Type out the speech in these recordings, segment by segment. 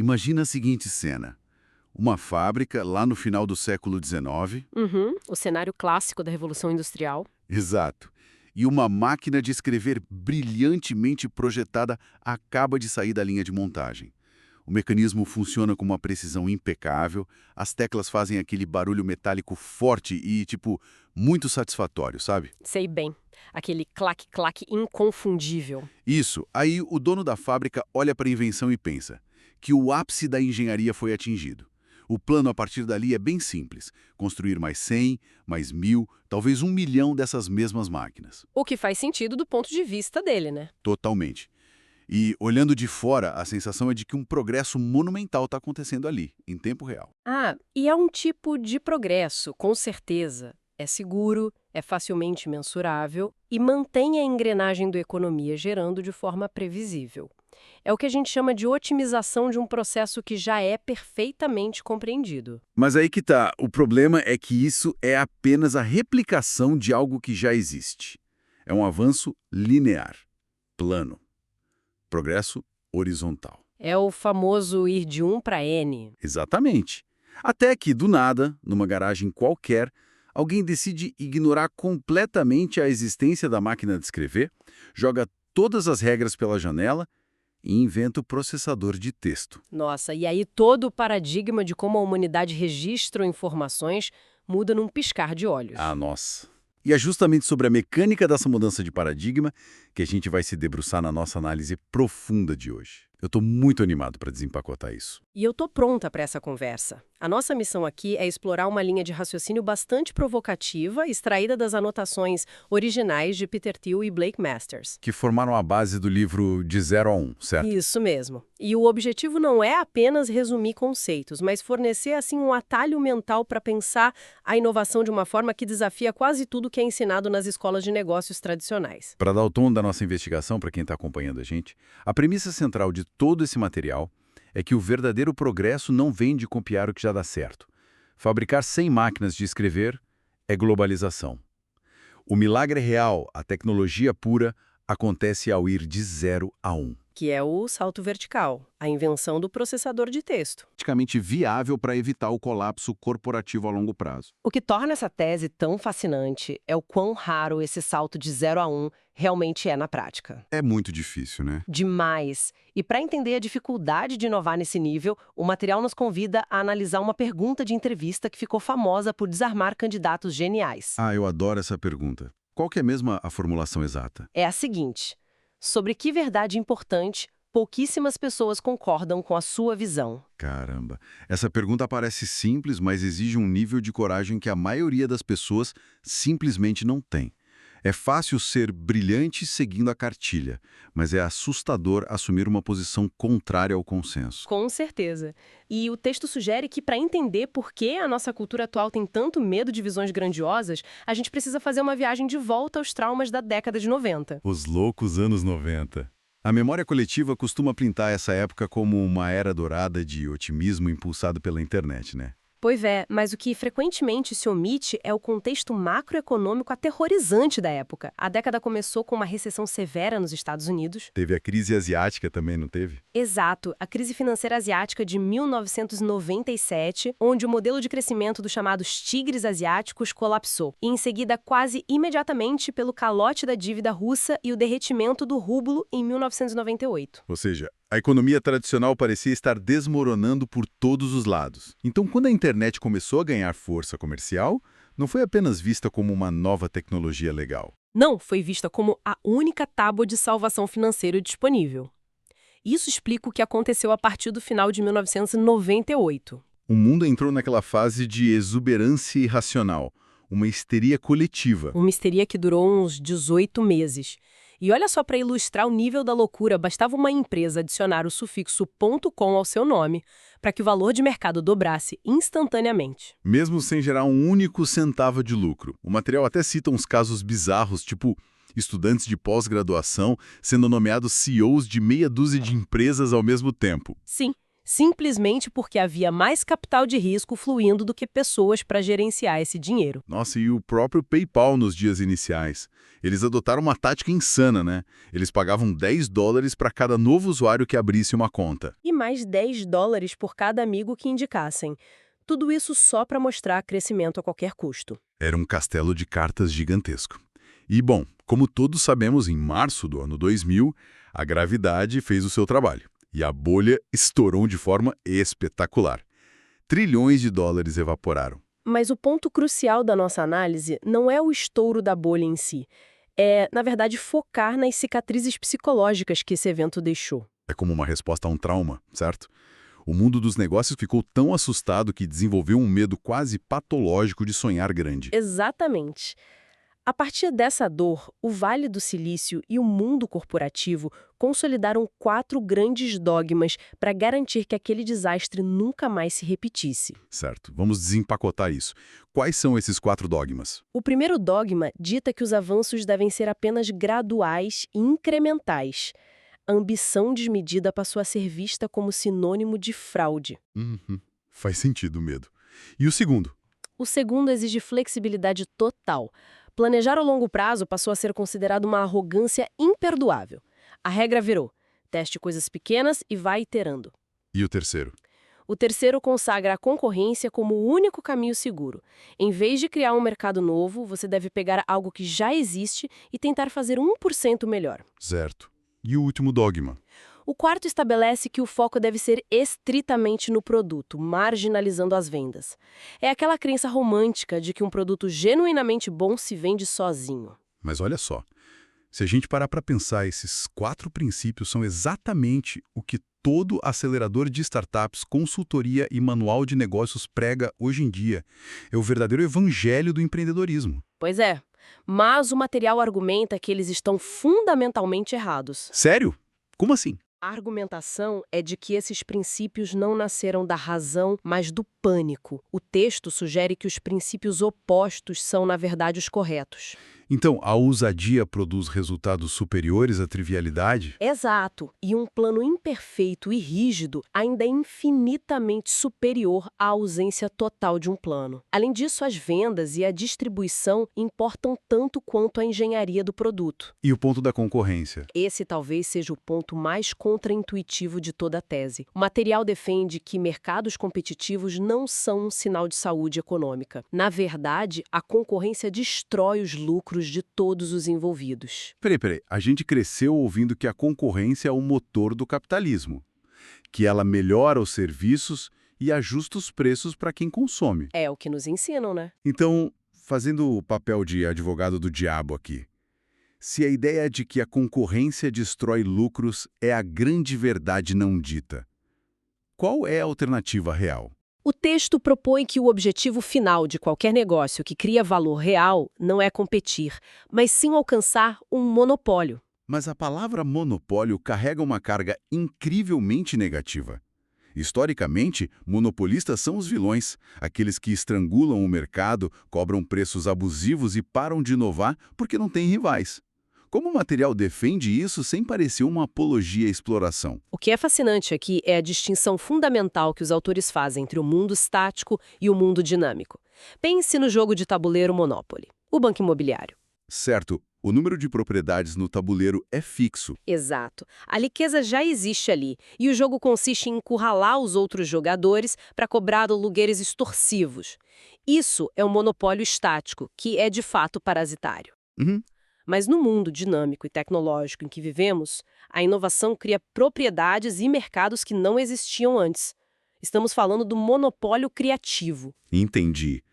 Imagina a seguinte cena. Uma fábrica lá no final do século XIX. O cenário clássico da Revolução Industrial. Exato. E uma máquina de escrever brilhantemente projetada acaba de sair da linha de montagem. O mecanismo funciona com uma precisão impecável, as teclas fazem aquele barulho metálico forte e, muito satisfatório, sabe? Sei bem. Aquele clac-clac inconfundível. Isso. Aí o dono da fábrica olha para a invenção e pensa que o ápice da engenharia foi atingido. O plano a partir dali é bem simples. Construir mais 100, mais 1000, talvez 1 milhão dessas mesmas máquinas. O que faz sentido do ponto de vista dele, né? Totalmente. E, olhando de fora, a sensação é de que um progresso monumental está acontecendo ali, em tempo real. Ah, e é um tipo de progresso, com certeza. É seguro, é facilmente mensurável e mantém a engrenagem da economia gerando de forma previsível. É o que a gente chama de otimização de um processo que já é perfeitamente compreendido. Mas aí que tá, o problema é que isso é apenas a replicação de algo que já existe. É um avanço linear, plano. Progresso horizontal. É o famoso ir de 1 para N. Exatamente. Até que, do nada, numa garagem qualquer, alguém decide ignorar completamente a existência da máquina de escrever, joga todas as regras pela janela e inventa o processador de texto. Nossa, e aí todo o paradigma de como a humanidade registra informações muda num piscar de olhos. Ah, nossa. E é justamente sobre a mecânica dessa mudança de paradigma que a gente vai se debruçar na nossa análise profunda de hoje. Eu estou muito animado para desempacotar isso. E eu tô pronta para essa conversa. A nossa missão aqui é explorar uma linha de raciocínio bastante provocativa, extraída das anotações originais de Peter Thiel e Blake Masters. Que formaram a base do livro De 0 a 1, certo? Isso mesmo. E o objetivo não é apenas resumir conceitos, mas fornecer assim um atalho mental para pensar a inovação de uma forma que desafia quase tudo que é ensinado nas escolas de negócios tradicionais. Para dar o tom da nossa investigação para quem está acompanhando a gente, a premissa central de todo esse material é que o verdadeiro progresso não vem de copiar o que já dá certo. Fabricar 100 máquinas de escrever é globalização. O milagre real, a tecnologia pura, acontece ao ir de 0 a 1. Que é o salto vertical, a invenção do processador de texto. Praticamente viável para evitar o colapso corporativo a longo prazo. O que torna essa tese tão fascinante é o quão raro esse salto de 0 a 1 realmente é na prática. É muito difícil, né? Demais. E para entender a dificuldade de inovar nesse nível, o material nos convida a analisar uma pergunta de entrevista que ficou famosa por desarmar candidatos geniais. Ah, eu adoro essa pergunta. Qual que é mesmo a formulação exata? É a seguinte: sobre que verdade importante pouquíssimas pessoas concordam com a sua visão? Caramba, essa pergunta parece simples, mas exige um nível de coragem que a maioria das pessoas simplesmente não tem. É fácil ser brilhante seguindo a cartilha, mas é assustador assumir uma posição contrária ao consenso. Com certeza. E o texto sugere que, para entender por que a nossa cultura atual tem tanto medo de visões grandiosas, a gente precisa fazer uma viagem de volta aos traumas da década de 90. Os loucos anos 90. A memória coletiva costuma pintar essa época como uma era dourada de otimismo impulsado pela internet, né? Pois é, mas o que frequentemente se omite é o contexto macroeconômico aterrorizante da época. A década começou com uma recessão severa nos Estados Unidos. Teve a crise asiática também, não teve? Exato, a crise financeira asiática de 1997, onde o modelo de crescimento dos chamados tigres asiáticos colapsou. E em seguida, quase imediatamente, pelo calote da dívida russa e o derretimento do rublo em 1998. Ou seja, a economia tradicional parecia estar desmoronando por todos os lados. Então, quando a internet começou a ganhar força comercial, não foi apenas vista como uma nova tecnologia legal. Não, foi vista como a única tábua de salvação financeira disponível. Isso explica o que aconteceu a partir do final de 1998. O mundo entrou naquela fase de exuberância irracional, uma histeria coletiva. Uma histeria que durou uns 18 meses. E olha só, para ilustrar o nível da loucura, bastava uma empresa adicionar o sufixo .com ao seu nome para que o valor de mercado dobrasse instantaneamente. Mesmo sem gerar um único centavo de lucro. O material até cita uns casos bizarros, tipo estudantes de pós-graduação sendo nomeados CEOs de meia dúzia de empresas ao mesmo tempo. Sim, simplesmente porque havia mais capital de risco fluindo do que pessoas para gerenciar esse dinheiro. Nossa, e o próprio PayPal nos dias iniciais. Eles adotaram uma tática insana, né? Eles pagavam $10 para cada novo usuário que abrisse uma conta. E mais $10 por cada amigo que indicassem. Tudo isso só para mostrar crescimento a qualquer custo. Era um castelo de cartas gigantesco. E, bom, como todos sabemos, em março do ano 2000, a gravidade fez o seu trabalho. E a bolha estourou de forma espetacular. Trilhões de dólares evaporaram. Mas o ponto crucial da nossa análise não é o estouro da bolha em si. É, na verdade, focar nas cicatrizes psicológicas que esse evento deixou. É como uma resposta a um trauma, certo? O mundo dos negócios ficou tão assustado que desenvolveu um medo quase patológico de sonhar grande. Exatamente. A partir dessa dor, o Vale do Silício e o mundo corporativo consolidaram 4 grandes dogmas para garantir que aquele desastre nunca mais se repetisse. Certo, vamos desempacotar isso. Quais são esses 4 dogmas? O primeiro dogma dita que os avanços devem ser apenas graduais e incrementais. A ambição desmedida passou a ser vista como sinônimo de fraude. Faz sentido o medo. E o segundo? O segundo exige flexibilidade total. Planejar a longo prazo passou a ser considerado uma arrogância imperdoável. A regra virou: teste coisas pequenas e vá iterando. E o terceiro? O terceiro consagra a concorrência como o único caminho seguro. Em vez de criar um mercado novo, você deve pegar algo que já existe e tentar fazer 1% melhor. Certo. E o último dogma? O quarto estabelece que o foco deve ser estritamente no produto, marginalizando as vendas. É aquela crença romântica de que um produto genuinamente bom se vende sozinho. Mas olha só, se a gente parar para pensar, esses 4 princípios são exatamente o que todo acelerador de startups, consultoria e manual de negócios prega hoje em dia. É o verdadeiro evangelho do empreendedorismo. Pois é, mas o material argumenta que eles estão fundamentalmente errados. Sério? Como assim? A argumentação é de que esses princípios não nasceram da razão, mas do pânico. O texto sugere que os princípios opostos são, na verdade, os corretos. Então, a ousadia produz resultados superiores à trivialidade? Exato. E um plano imperfeito e rígido ainda é infinitamente superior à ausência total de um plano. Além disso, as vendas e a distribuição importam tanto quanto a engenharia do produto. E o ponto da concorrência? Esse talvez seja o ponto mais contraintuitivo de toda a tese. O material defende que mercados competitivos não são um sinal de saúde econômica. Na verdade, a concorrência destrói os lucros de todos os envolvidos. Peraí. A gente cresceu ouvindo que a concorrência é o motor do capitalismo, que ela melhora os serviços e ajusta os preços para quem consome. É o que nos ensinam, né? Então, fazendo o papel de advogado do diabo aqui, se a ideia de que a concorrência destrói lucros é a grande verdade não dita, qual é a alternativa real? O texto propõe que o objetivo final de qualquer negócio que cria valor real não é competir, mas sim alcançar um monopólio. Mas a palavra monopólio carrega uma carga incrivelmente negativa. Historicamente, monopolistas são os vilões, aqueles que estrangulam o mercado, cobram preços abusivos e param de inovar porque não têm rivais. Como o material defende isso sem parecer uma apologia à exploração? O que é fascinante aqui é a distinção fundamental que os autores fazem entre o mundo estático e o mundo dinâmico. Pense no jogo de tabuleiro Monopoly, o banco imobiliário. Certo, o número de propriedades no tabuleiro é fixo. Exato. A riqueza já existe ali, e o jogo consiste em encurralar os outros jogadores para cobrar aluguéis extorsivos. Isso é um monopólio estático, que é de fato parasitário. Mas no mundo dinâmico e tecnológico em que vivemos, a inovação cria propriedades e mercados que não existiam antes. Estamos falando do monopólio criativo. Entendi.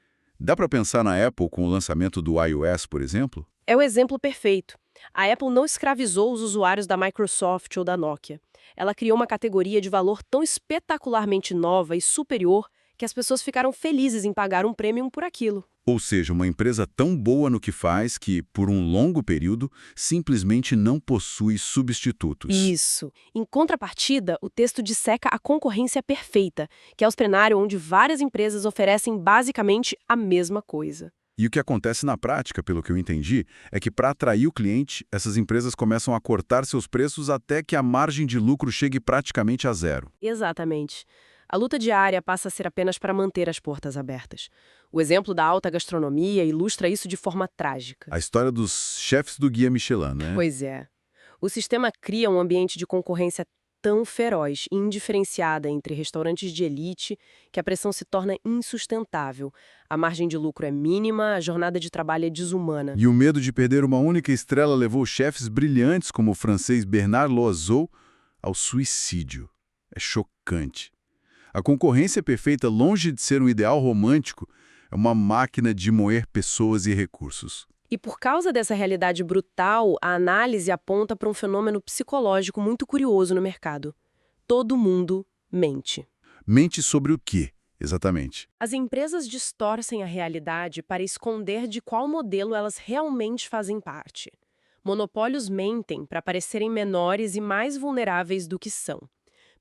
Dá para pensar na Apple com o lançamento do iOS, por exemplo? É o exemplo perfeito. A Apple não escravizou os usuários da Microsoft ou da Nokia. Ela criou uma categoria de valor tão espetacularmente nova e superior que as pessoas ficaram felizes em pagar um premium por aquilo. Ou seja, uma empresa tão boa no que faz que, por um longo período, simplesmente não possui substitutos. Isso. Em contrapartida, o texto disseca a concorrência perfeita, que é o cenário onde várias empresas oferecem basicamente a mesma coisa. E o que acontece na prática, pelo que eu entendi, é que para atrair o cliente, essas empresas começam a cortar seus preços até que a margem de lucro chegue praticamente a zero. Exatamente. A luta diária passa a ser apenas para manter as portas abertas. O exemplo da alta gastronomia ilustra isso de forma trágica. A história dos chefes do Guia Michelin, né? Pois é. O sistema cria um ambiente de concorrência tão feroz e indiferenciada entre restaurantes de elite que a pressão se torna insustentável. A margem de lucro é mínima, a jornada de trabalho é desumana. E o medo de perder uma única estrela levou chefes brilhantes como o francês Bernard Loiseau ao suicídio. É chocante. A concorrência perfeita, longe de ser um ideal romântico, é uma máquina de moer pessoas e recursos. E por causa dessa realidade brutal, a análise aponta para um fenômeno psicológico muito curioso no mercado. Todo mundo mente. Mente sobre o quê, exatamente? As empresas distorcem a realidade para esconder de qual modelo elas realmente fazem parte. Monopólios mentem para parecerem menores e mais vulneráveis do que são,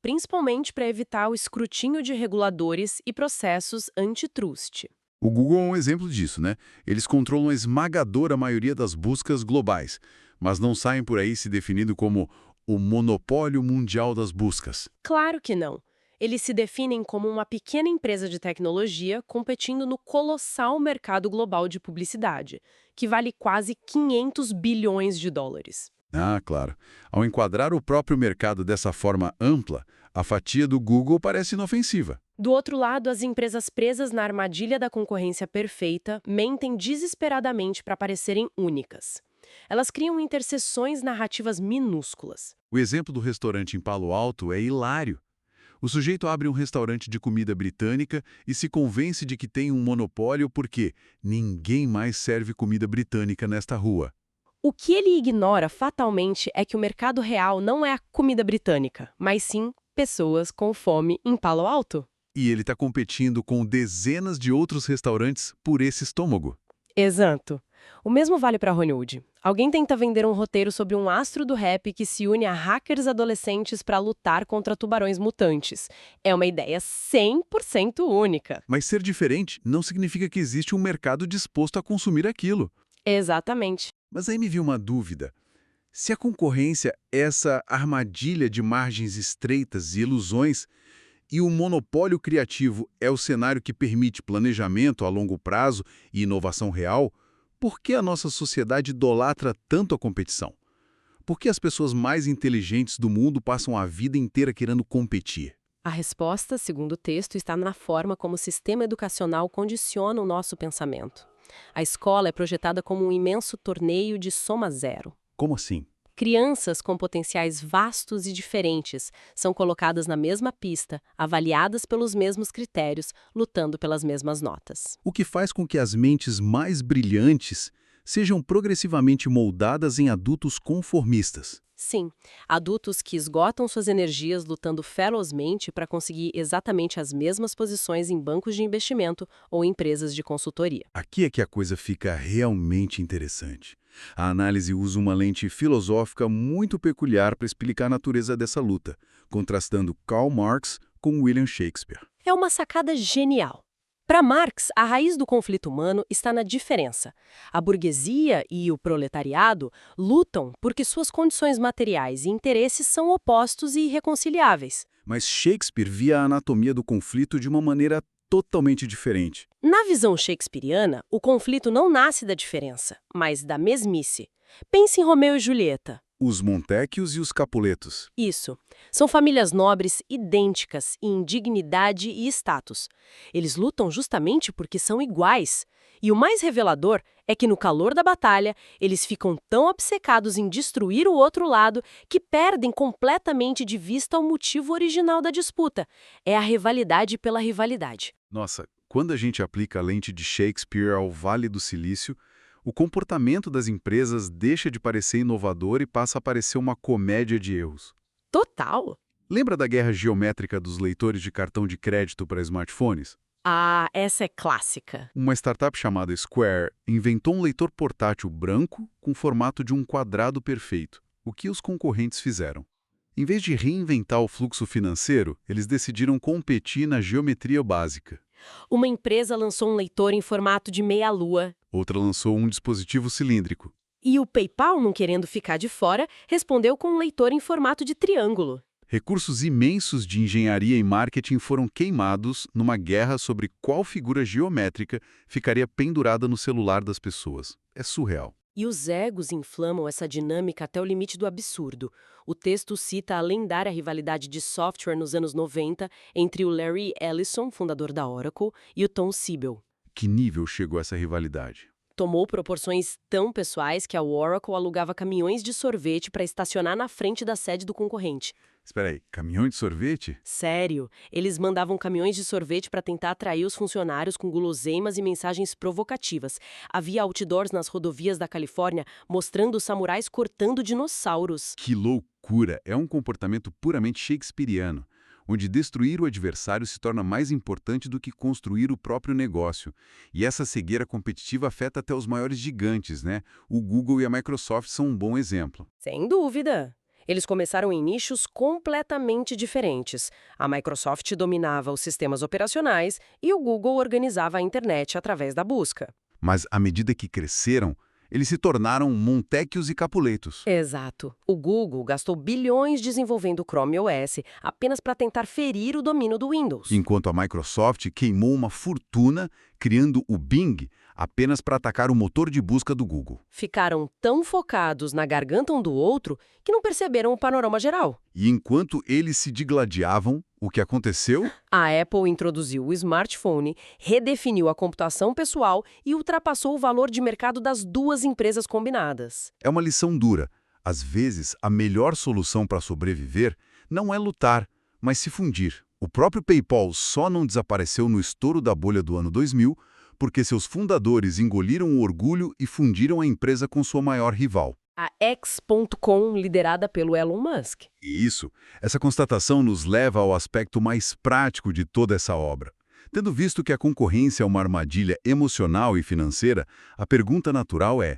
principalmente para evitar o escrutínio de reguladores e processos antitrust. O Google é um exemplo disso, né? Eles controlam a esmagadora maioria das buscas globais, mas não saem por aí se definindo como o monopólio mundial das buscas. Claro que não. Eles se definem como uma pequena empresa de tecnologia competindo no colossal mercado global de publicidade, que vale quase 500 bilhões de dólares. Ah, claro. Ao enquadrar o próprio mercado dessa forma ampla, a fatia do Google parece inofensiva. Do outro lado, as empresas presas na armadilha da concorrência perfeita mentem desesperadamente para parecerem únicas. Elas criam interseções narrativas minúsculas. O exemplo do restaurante em Palo Alto é hilário. O sujeito abre um restaurante de comida britânica e se convence de que tem um monopólio porque ninguém mais serve comida britânica nesta rua. O que ele ignora fatalmente é que o mercado real não é a comida britânica, mas sim pessoas com fome em Palo Alto. E ele está competindo com dezenas de outros restaurantes por esse estômago. Exato. O mesmo vale para Hollywood. Alguém tenta vender um roteiro sobre um astro do rap que se une a hackers adolescentes para lutar contra tubarões mutantes. É uma ideia 100% única. Mas ser diferente não significa que existe um mercado disposto a consumir aquilo. Exatamente. Mas aí me viu uma dúvida. Se a concorrência é essa armadilha de margens estreitas e ilusões, e o monopólio criativo é o cenário que permite planejamento a longo prazo e inovação real, por que a nossa sociedade idolatra tanto a competição? Por que as pessoas mais inteligentes do mundo passam a vida inteira querendo competir? A resposta, segundo o texto, está na forma como o sistema educacional condiciona o nosso pensamento. A escola é projetada como um imenso torneio de soma zero. Como assim? Crianças com potenciais vastos e diferentes são colocadas na mesma pista, avaliadas pelos mesmos critérios, lutando pelas mesmas notas. O que faz com que as mentes mais brilhantes sejam progressivamente moldadas em adultos conformistas. Sim, adultos que esgotam suas energias lutando ferozmente para conseguir exatamente as mesmas posições em bancos de investimento ou empresas de consultoria. Aqui é que a coisa fica realmente interessante. A análise usa uma lente filosófica muito peculiar para explicar a natureza dessa luta, contrastando Karl Marx com William Shakespeare. É uma sacada genial. Para Marx, a raiz do conflito humano está na diferença. A burguesia e o proletariado lutam porque suas condições materiais e interesses são opostos e irreconciliáveis. Mas Shakespeare via a anatomia do conflito de uma maneira totalmente diferente. Na visão shakespeariana, o conflito não nasce da diferença, mas da mesmice. Pense em Romeu e Julieta. Os Montecchios e os Capuletos. Isso. São famílias nobres idênticas em dignidade e status. Eles lutam justamente porque são iguais. E o mais revelador é que no calor da batalha, eles ficam tão obcecados em destruir o outro lado que perdem completamente de vista o motivo original da disputa. É a rivalidade pela rivalidade. Nossa, quando a gente aplica a lente de Shakespeare ao Vale do Silício, o comportamento das empresas deixa de parecer inovador e passa a parecer uma comédia de erros. Total! Lembra da guerra geométrica dos leitores de cartão de crédito para smartphones? Ah, essa é clássica. Uma startup chamada Square inventou um leitor portátil branco com formato de um quadrado perfeito. O que os concorrentes fizeram? Em vez de reinventar o fluxo financeiro, eles decidiram competir na geometria básica. Uma empresa lançou um leitor em formato de meia-lua, outra lançou um dispositivo cilíndrico. E o PayPal, não querendo ficar de fora, respondeu com um leitor em formato de triângulo. Recursos imensos de engenharia e marketing foram queimados numa guerra sobre qual figura geométrica ficaria pendurada no celular das pessoas. É surreal. E os egos inflamam essa dinâmica até o limite do absurdo. O texto cita a lendária rivalidade de software nos anos 90 entre o Larry Ellison, fundador da Oracle, e o Tom Siebel. Que nível chegou essa rivalidade? Tomou proporções tão pessoais que a Oracle alugava caminhões de sorvete para estacionar na frente da sede do concorrente. Espera aí, caminhão de sorvete? Sério, eles mandavam caminhões de sorvete para tentar atrair os funcionários com guloseimas e mensagens provocativas. Havia outdoors nas rodovias da Califórnia mostrando samurais cortando dinossauros. Que loucura! É um comportamento puramente shakespeariano, onde destruir o adversário se torna mais importante do que construir o próprio negócio. E essa cegueira competitiva afeta até os maiores gigantes, né? O Google e a Microsoft são um bom exemplo. Sem dúvida. Eles começaram em nichos completamente diferentes. A Microsoft dominava os sistemas operacionais e o Google organizava a internet através da busca. Mas, à medida que cresceram, eles se tornaram Montecchios e Capuletos. Exato. O Google gastou bilhões desenvolvendo o Chrome OS apenas para tentar ferir o domínio do Windows. Enquanto a Microsoft queimou uma fortuna criando o Bing apenas para atacar o motor de busca do Google. Ficaram tão focados na garganta um do outro que não perceberam o panorama geral. E enquanto eles se digladiavam, o que aconteceu? A Apple introduziu o smartphone, redefiniu a computação pessoal e ultrapassou o valor de mercado das duas empresas combinadas. É uma lição dura. Às vezes, a melhor solução para sobreviver não é lutar, mas se fundir. O próprio PayPal só não desapareceu no estouro da bolha do ano 2000 porque seus fundadores engoliram o orgulho e fundiram a empresa com sua maior rival. A X.com, liderada pelo Elon Musk. E isso, essa constatação nos leva ao aspecto mais prático de toda essa obra. Tendo visto que a concorrência é uma armadilha emocional e financeira, a pergunta natural é: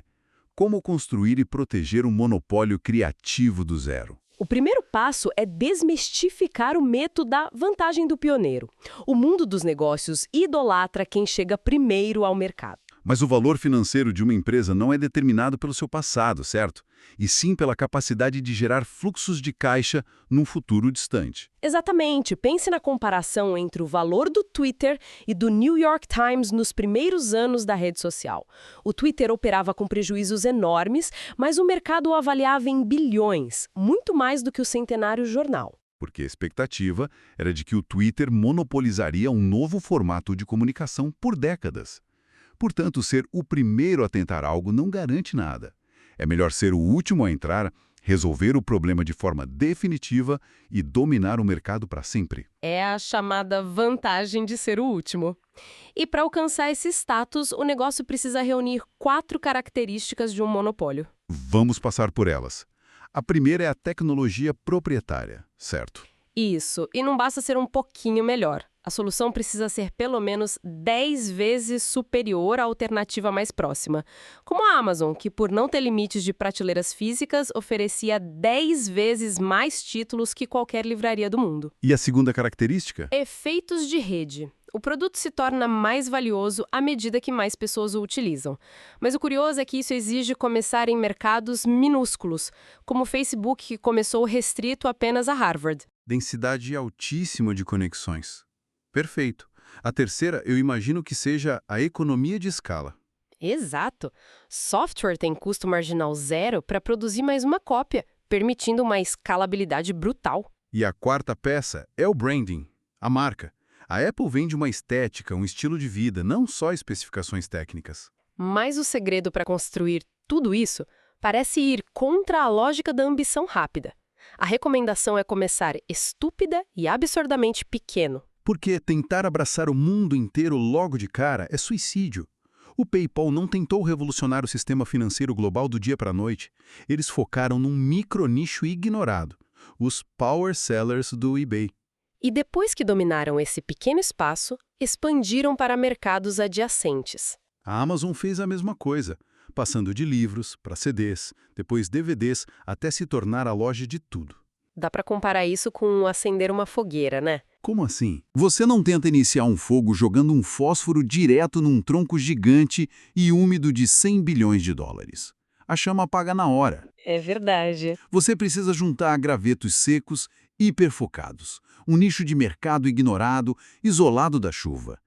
como construir e proteger um monopólio criativo do zero? O primeiro passo é desmistificar o mito da vantagem do pioneiro. O mundo dos negócios idolatra quem chega primeiro ao mercado. Mas o valor financeiro de uma empresa não é determinado pelo seu passado, certo? E sim pela capacidade de gerar fluxos de caixa num futuro distante. Exatamente. Pense na comparação entre o valor do Twitter e do New York Times nos primeiros anos da rede social. O Twitter operava com prejuízos enormes, mas o mercado o avaliava em bilhões, muito mais do que o centenário jornal. Porque a expectativa era de que o Twitter monopolizaria um novo formato de comunicação por décadas. Portanto, ser o primeiro a tentar algo não garante nada. É melhor ser o último a entrar, resolver o problema de forma definitiva e dominar o mercado para sempre. É a chamada vantagem de ser o último. E para alcançar esse status, o negócio precisa reunir 4 características de um monopólio. Vamos passar por elas. A primeira é a tecnologia proprietária, certo? Isso, e não basta ser um pouquinho melhor. A solução precisa ser pelo menos 10 vezes superior à alternativa mais próxima. Como a Amazon, que por não ter limites de prateleiras físicas, oferecia 10 vezes mais títulos que qualquer livraria do mundo. E a segunda característica? Efeitos de rede. O produto se torna mais valioso à medida que mais pessoas o utilizam. Mas o curioso é que isso exige começar em mercados minúsculos, como o Facebook, que começou restrito apenas a Harvard. Densidade altíssima de conexões. Perfeito. A terceira, eu imagino que seja a economia de escala. Exato. Software tem custo marginal zero para produzir mais uma cópia, permitindo uma escalabilidade brutal. E a quarta peça é o branding, a marca. A Apple vende uma estética, um estilo de vida, não só especificações técnicas. Mas o segredo para construir tudo isso parece ir contra a lógica da ambição rápida. A recomendação é começar estúpida e absurdamente pequeno. Porque tentar abraçar o mundo inteiro logo de cara é suicídio. O PayPal não tentou revolucionar o sistema financeiro global do dia para a noite. Eles focaram num micronicho ignorado, os power sellers do eBay. E depois que dominaram esse pequeno espaço, expandiram para mercados adjacentes. A Amazon fez a mesma coisa, passando de livros para CDs, depois DVDs, até se tornar a loja de tudo. Dá para comparar isso com acender uma fogueira, né? Como assim? Você não tenta iniciar um fogo jogando um fósforo direto num tronco gigante e úmido de 100 bilhões de dólares. A chama apaga na hora. É verdade. Você precisa juntar gravetos secos, hiperfocados, um nicho de mercado ignorado, isolado da chuva.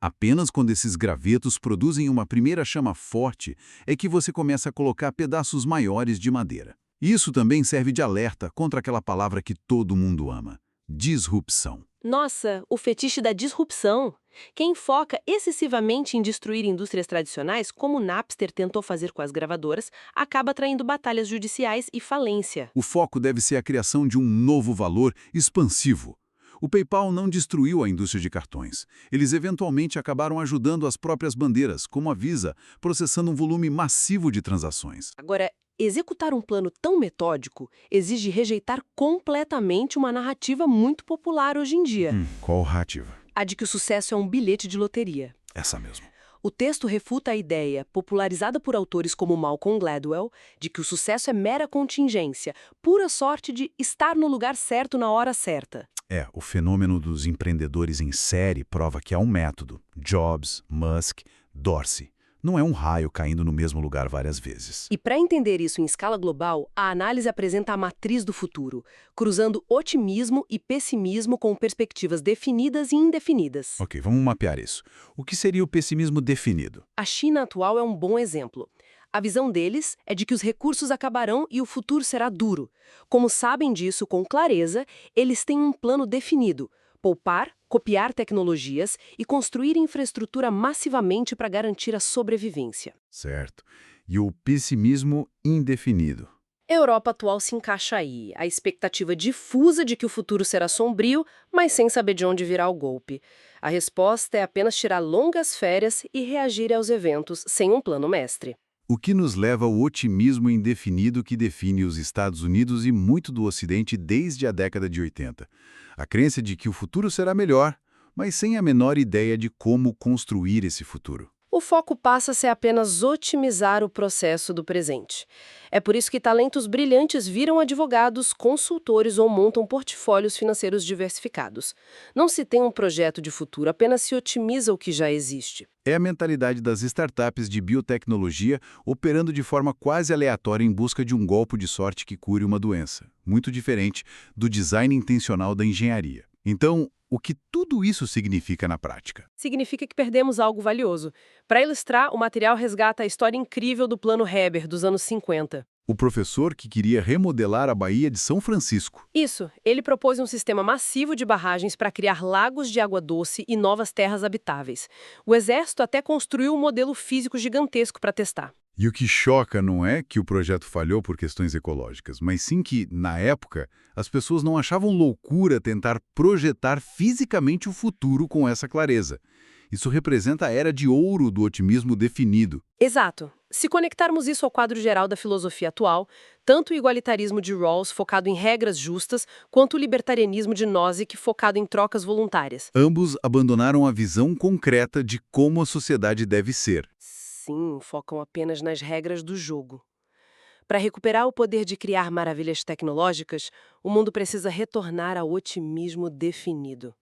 Apenas quando esses gravetos produzem uma primeira chama forte é que você começa a colocar pedaços maiores de madeira. Isso também serve de alerta contra aquela palavra que todo mundo ama: disrupção. Nossa, o fetiche da disrupção. Quem foca excessivamente em destruir indústrias tradicionais, como Napster tentou fazer com as gravadoras, acaba traindo batalhas judiciais e falência. O foco deve ser a criação de um novo valor expansivo. O PayPal não destruiu a indústria de cartões. Eles eventualmente acabaram ajudando as próprias bandeiras, como a Visa, processando um volume massivo de transações. Agora, executar um plano tão metódico exige rejeitar completamente uma narrativa muito popular hoje em dia, Qual narrativa? a de que o sucesso é um bilhete de loteria. Essa mesmo. O texto refuta a ideia, popularizada por autores como Malcolm Gladwell, de que o sucesso é mera contingência, pura sorte de estar no lugar certo na hora certa. O fenômeno dos empreendedores em série prova que há um método. Jobs, Musk, Dorsey. Não é um raio caindo no mesmo lugar várias vezes. E para entender isso em escala global, a análise apresenta a matriz do futuro, cruzando otimismo e pessimismo com perspectivas definidas e indefinidas. Ok, vamos mapear isso. O que seria o pessimismo definido? A China atual é um bom exemplo. A visão deles é de que os recursos acabarão e o futuro será duro. Como sabem disso com clareza, eles têm um plano definido: poupar, copiar tecnologias e construir infraestrutura massivamente para garantir a sobrevivência. Certo. E o pessimismo indefinido? A Europa atual se encaixa aí, a expectativa difusa de que o futuro será sombrio, mas sem saber de onde virá o golpe. A resposta é apenas tirar longas férias e reagir aos eventos sem um plano mestre. O que nos leva ao otimismo indefinido que define os Estados Unidos e muito do Ocidente desde a década de 80. A crença de que o futuro será melhor, mas sem a menor ideia de como construir esse futuro. O foco passa a ser apenas otimizar o processo do presente. É por isso que talentos brilhantes viram advogados, consultores ou montam portfólios financeiros diversificados. Não se tem um projeto de futuro, apenas se otimiza o que já existe. É a mentalidade das startups de biotecnologia operando de forma quase aleatória em busca de um golpe de sorte que cure uma doença, muito diferente do design intencional da engenharia. Então, o que tudo isso significa na prática? Significa que perdemos algo valioso. Para ilustrar, o material resgata a história incrível do Plano Heber dos anos 50. O professor que queria remodelar a Baía de São Francisco. Isso, ele propôs um sistema massivo de barragens para criar lagos de água doce e novas terras habitáveis. O exército até construiu um modelo físico gigantesco para testar. E o que choca não é que o projeto falhou por questões ecológicas, mas sim que, na época, as pessoas não achavam loucura tentar projetar fisicamente o futuro com essa clareza. Isso representa a era de ouro do otimismo definido. Exato. Se conectarmos isso ao quadro geral da filosofia atual, tanto o igualitarismo de Rawls, focado em regras justas, quanto o libertarianismo de Nozick, focado em trocas voluntárias. Ambos abandonaram a visão concreta de como a sociedade deve ser. Sim, focam apenas nas regras do jogo. Para recuperar o poder de criar maravilhas tecnológicas, o mundo precisa retornar ao otimismo definido.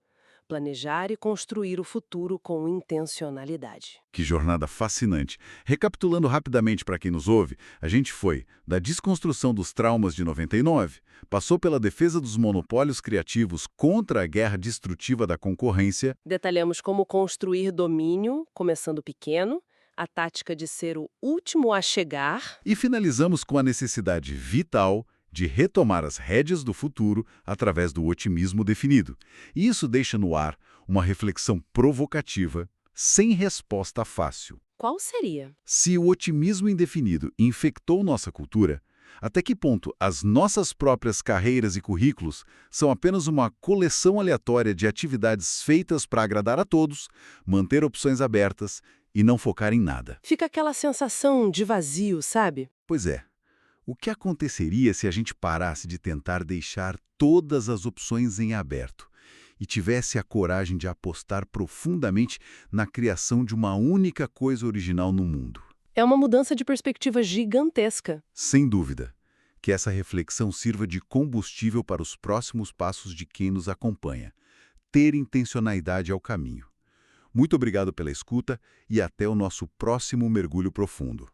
Planejar e construir o futuro com intencionalidade. Que jornada fascinante. Recapitulando rapidamente para quem nos ouve, a gente foi da desconstrução dos traumas de 99, passou pela defesa dos monopólios criativos contra a guerra destrutiva da concorrência. Detalhamos como construir domínio, começando pequeno, a tática de ser o último a chegar. E finalizamos com a necessidade vital de retomar as rédeas do futuro através do otimismo definido. E isso deixa no ar uma reflexão provocativa, sem resposta fácil. Qual seria? Se o otimismo indefinido infectou nossa cultura, até que ponto as nossas próprias carreiras e currículos são apenas uma coleção aleatória de atividades feitas para agradar a todos, manter opções abertas e não focar em nada? Fica aquela sensação de vazio, sabe? Pois é. O que aconteceria se a gente parasse de tentar deixar todas as opções em aberto e tivesse a coragem de apostar profundamente na criação de uma única coisa original no mundo? É uma mudança de perspectiva gigantesca. Sem dúvida. Que essa reflexão sirva de combustível para os próximos passos de quem nos acompanha, Ter intencionalidade é o caminho. Muito obrigado pela escuta e até o nosso próximo mergulho profundo.